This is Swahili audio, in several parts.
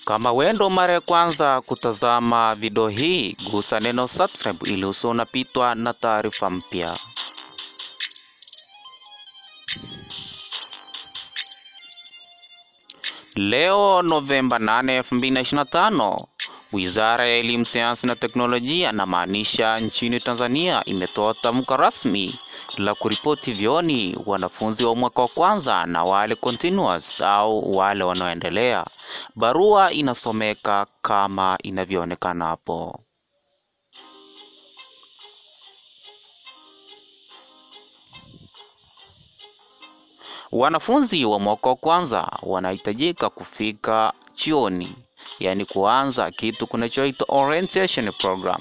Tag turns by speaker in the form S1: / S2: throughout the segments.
S1: Kama wendo mara ya kwanza kutazama video hii, gusa neno subscribe ili usiwe unapitwa na taarifa mpya. Leo Novemba 8, 2025, Wizara ya Elimu, Sayansi na Teknolojia na maanisha nchini Tanzania imetoa tamko rasmi la kuripoti vyuoni wanafunzi wa mwaka wa kwanza na wale continuous au wale wanaoendelea. Barua inasomeka kama inavyoonekana hapo. Wanafunzi wa mwaka wa kwanza wanahitajika kufika chuoni, yani kuanza kitu kinachoitwa orientation program.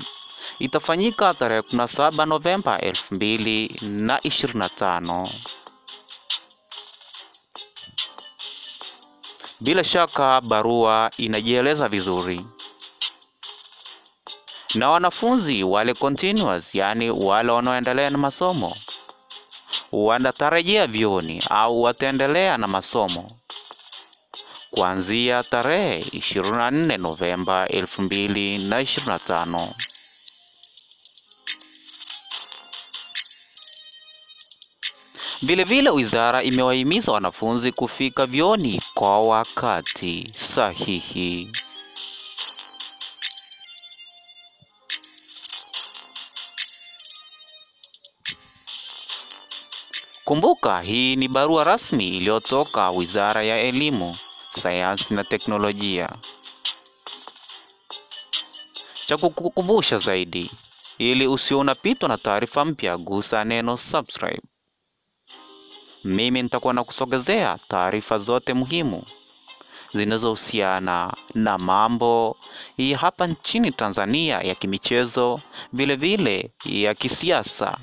S1: Itafanyika tarehe 17 Novemba 2025. Bila shaka barua inajieleza vizuri. Na wanafunzi wale continuous, yani wale wanaoendelea na masomo, wanatarajia vyuoni au wataendelea na masomo kuanzia tarehe 24 Novemba 2025. Vilevile wizara imewahimiza wanafunzi kufika vyuoni kwa wakati sahihi. Kumbuka, hii ni barua rasmi iliyotoka Wizara ya Elimu, Sayansi na Teknolojia. Cha kukukumbusha zaidi, ili usiwe unapitwa na taarifa mpya, gusa neno subscribe. Mimi nitakuwa nakusogezea taarifa zote muhimu zinazohusiana na mambo ya hapa nchini Tanzania, ya kimichezo, vile ya kisiasa.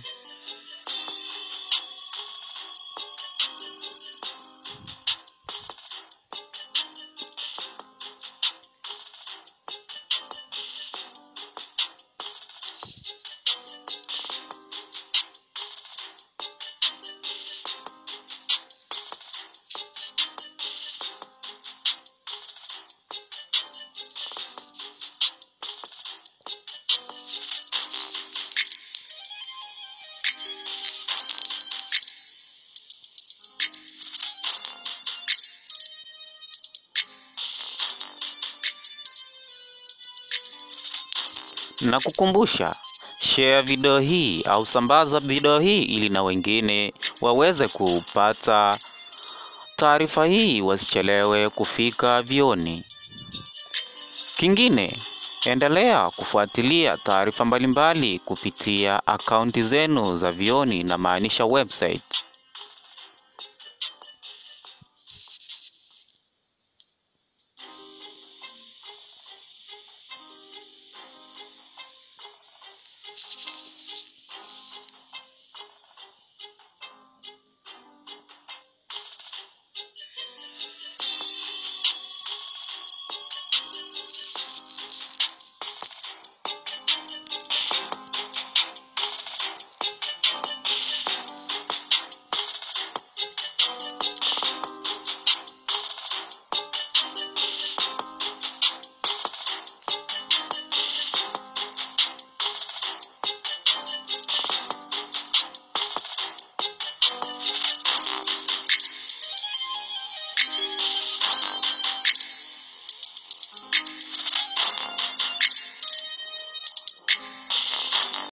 S1: Na kukumbusha, share video hii au sambaza video hii ili na wengine waweze kupata taarifa hii, wasichelewe kufika vyuoni. Kingine, endelea kufuatilia taarifa mbalimbali kupitia akaunti zenu za vyuoni na maanisha website.